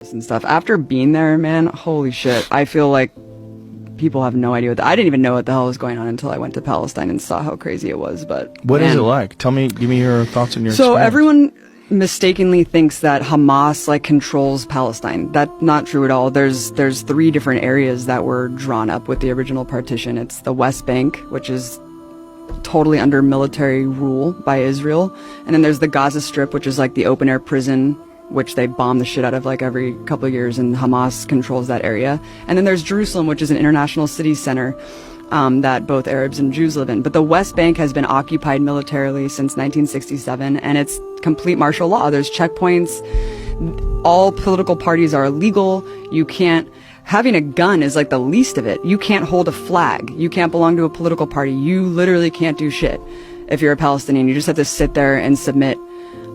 and stuff. After being there, man, holy shit, I feel like people have no idea I didn't even know what the hell was going on until I went to Palestine and saw how crazy it was. But what is it like? Give me your thoughts and your So experience. Everyone mistakenly thinks that Hamas like controls Palestine. That's not true at all. There's 3 different areas that were drawn up with the original partition. It's the West Bank, which is totally under military rule by Israel, and then there's the Gaza Strip, which is like the open air prison, which they bomb the shit out of like every couple of years, and Hamas controls that area. And then there's Jerusalem, which is an international city center that both Arabs and Jews live in. But the West Bank has been occupied militarily since 1967, and it's complete martial law. There's checkpoints. All political parties are illegal. You can't... Having a gun is like the least of it. You can't hold a flag. You can't belong to a political party. You literally can't do shit if you're a Palestinian. You just have to sit there and submit.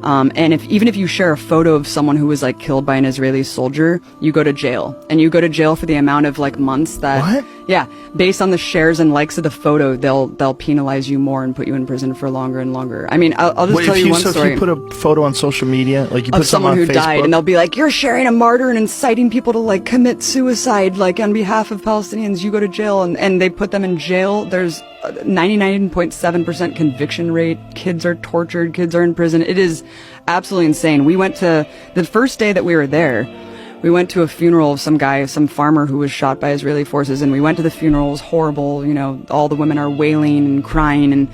And even if you share a photo of someone who was like killed by an Israeli soldier, you go to jail. And you go to jail for the amount of like months that... What? Yeah. Based on the shares and likes of the photo, they'll penalize you more and put you in prison for longer and longer. I mean, I'll just tell you one story. If you put a photo on social media, like you put of someone who on Facebook, died, and they'll be like, you're sharing a martyr and inciting people to like commit suicide, like on behalf of Palestinians, you go to jail, and they put them in jail. There's 99.7% conviction rate. Kids are tortured. Kids are in prison. It is absolutely insane. We went to, the first day that we were there, we went to a funeral of some guy, some farmer who was shot by Israeli forces, and we went to the funeral. It was horrible. You know, all the women are wailing and crying, and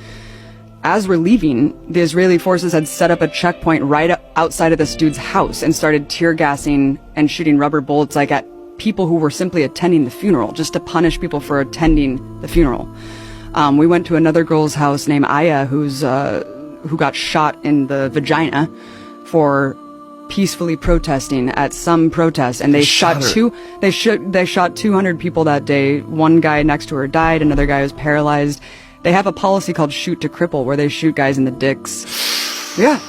as we're leaving, the Israeli forces had set up a checkpoint right outside of this dude's house and started tear gassing and shooting rubber bullets like at people who were simply attending the funeral, just to punish people for attending the funeral. We went to another girl's house named Aya, who got shot in the vagina for peacefully protesting at some protest, and they shot 200 people that day. One guy next to her died, another guy was paralyzed. They have a policy called shoot to cripple, where they shoot guys in the dicks. Yeah.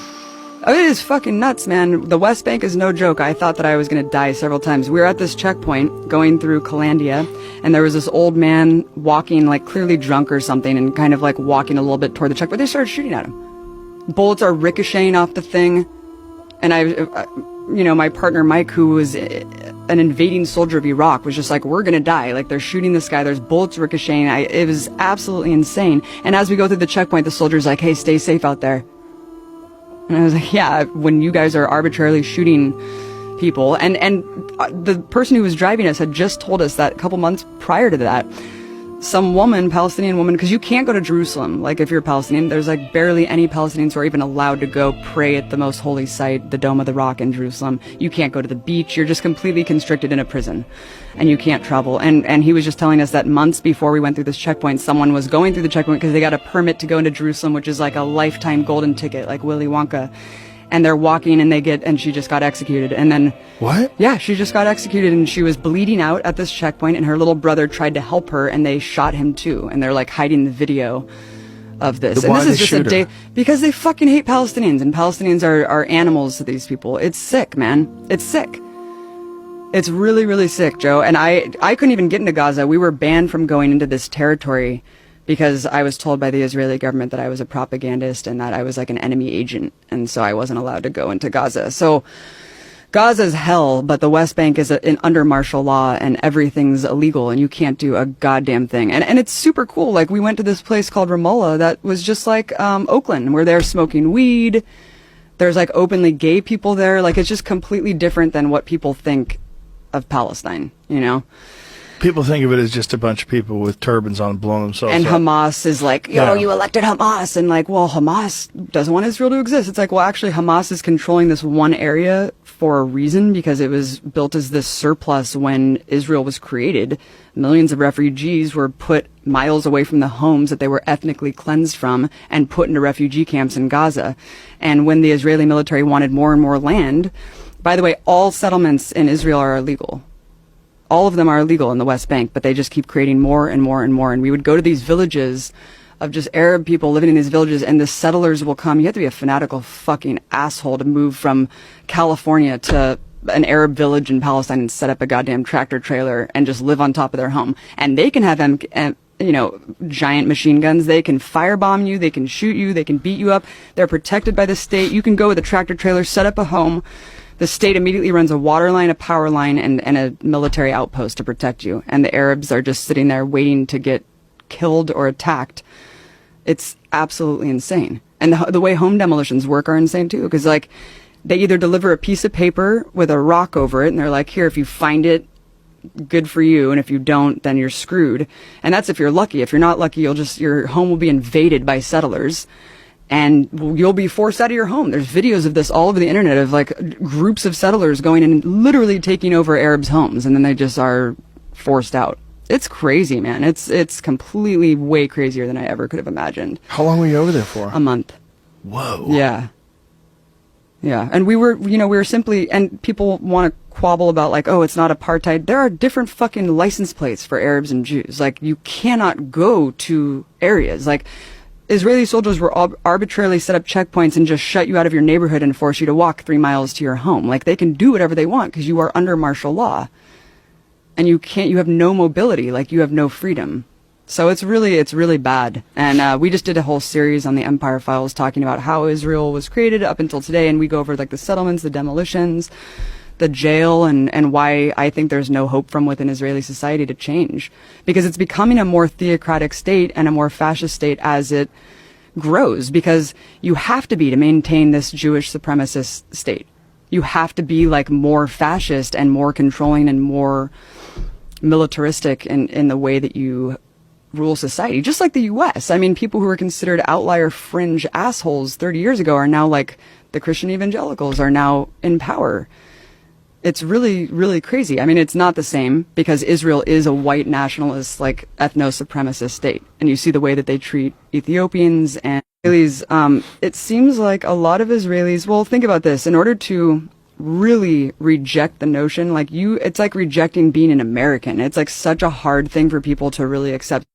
It is fucking nuts, man. The West Bank is no joke. I thought that I was going to die several times. We were at this checkpoint going through Calandia, and there was this old man walking, like clearly drunk or something, and kind of like walking a little bit toward the checkpoint. They started shooting at him. Bullets are ricocheting off the thing. And my partner Mike, who was an invading soldier of Iraq, was just like, we're going to die. Like, they're shooting this guy. There's bullets ricocheting. It was absolutely insane. And as we go through the checkpoint, the soldier's like, hey, stay safe out there. And I was like, yeah, when you guys are arbitrarily shooting people. And the person who was driving us had just told us that a couple months prior to that, some woman, Palestinian woman, because you can't go to Jerusalem. Like, if you're Palestinian, there's like barely any Palestinians who are even allowed to go pray at the most holy site, the Dome of the Rock in Jerusalem. You can't go to the beach. You're just completely constricted in a prison, and you can't travel. And he was just telling us that months before we went through this checkpoint, someone was going through the checkpoint because they got a permit to go into Jerusalem, which is like a lifetime golden ticket, like Willy Wonka. And they're walking, and she just got executed. And then... What? Yeah, she just got executed, and she was bleeding out at this checkpoint, and her little brother tried to help her, and they shot him too. And they're like hiding the video of this. Why And this they is just a shoot day... her? Because they fucking hate Palestinians, and Palestinians are animals to these people. It's sick, man. It's sick. It's really, really sick, Joe. And I couldn't even get into Gaza. We were banned from going into this territory because I was told by the Israeli government that I was a propagandist and that I was like an enemy agent, and so I wasn't allowed to go into Gaza. So Gaza's hell, but the West Bank is under martial law, and everything's illegal, and you can't do a goddamn thing. And it's super cool. Like, we went to this place called Ramallah that was just like Oakland, where they're smoking weed. There's like openly gay people there. Like, it's just completely different than what people think of Palestine, you know? People think of it as just a bunch of people with turbans on blowing themselves and up. Hamas is like, yo, you elected Hamas. And like, well, Hamas doesn't want Israel to exist. It's like, well, actually, Hamas is controlling this one area for a reason, because it was built as this surplus when Israel was created. Millions of refugees were put miles away from the homes that they were ethnically cleansed from and put into refugee camps in Gaza. And when the Israeli military wanted more and more land, by the way, all settlements in Israel are illegal. All of them are illegal in the West Bank, but they just keep creating more and more and more. And we would go to these villages of just Arab people living in these villages, and the settlers will come. You have to be a fanatical fucking asshole to move from California to an Arab village in Palestine and set up a goddamn tractor trailer and just live on top of their home. And they can have giant machine guns. They can firebomb you. They can shoot you. They can beat you up. They're protected by the state. You can go with a tractor trailer, set up a home, The state immediately runs a water line, a power line, and a military outpost to protect you. And the Arabs are just sitting there waiting to get killed or attacked. It's absolutely insane. And the way home demolitions work are insane too, because like they either deliver a piece of paper with a rock over it, and they're like, here, if you find it, good for you, and if you don't, then you're screwed. And that's if you're lucky. If you're not lucky, your home will be invaded by settlers, and you'll be forced out of your home. There's videos of this all over the internet of like groups of settlers going in and literally taking over Arabs' homes, and then they just are forced out. It's crazy, man. It's completely way crazier than I ever could have imagined. How long were you over there for? A month. Whoa. Yeah. Yeah. And we were simply, and people want to quabble about like, oh, it's not apartheid. There are different fucking license plates for Arabs and Jews. Like, you cannot go to areas. Like, Israeli soldiers will arbitrarily set up checkpoints and just shut you out of your neighborhood and force you to walk 3 miles to your home. Like, they can do whatever they want because you are under martial law. And you have no mobility, like you have no freedom. So it's really bad. And we just did a whole series on the Empire Files talking about how Israel was created up until today, and we go over like the settlements, the demolitions, the jail, and why I think there's no hope from within Israeli society to change. Because it's becoming a more theocratic state and a more fascist state as it grows, because you have to be to maintain this Jewish supremacist state. You have to be like more fascist and more controlling and more militaristic in the way that you rule society, just like the U.S. I mean, people who were considered outlier fringe assholes 30 years ago are now like the Christian evangelicals are now in power. It's really, really crazy. I mean, it's not the same because Israel is a white nationalist, like ethno-supremacist state. And you see the way that they treat Ethiopians and Israelis. It seems like a lot of Israelis, well, think about this. In order to really reject the notion, it's like rejecting being an American. It's like such a hard thing for people to really accept.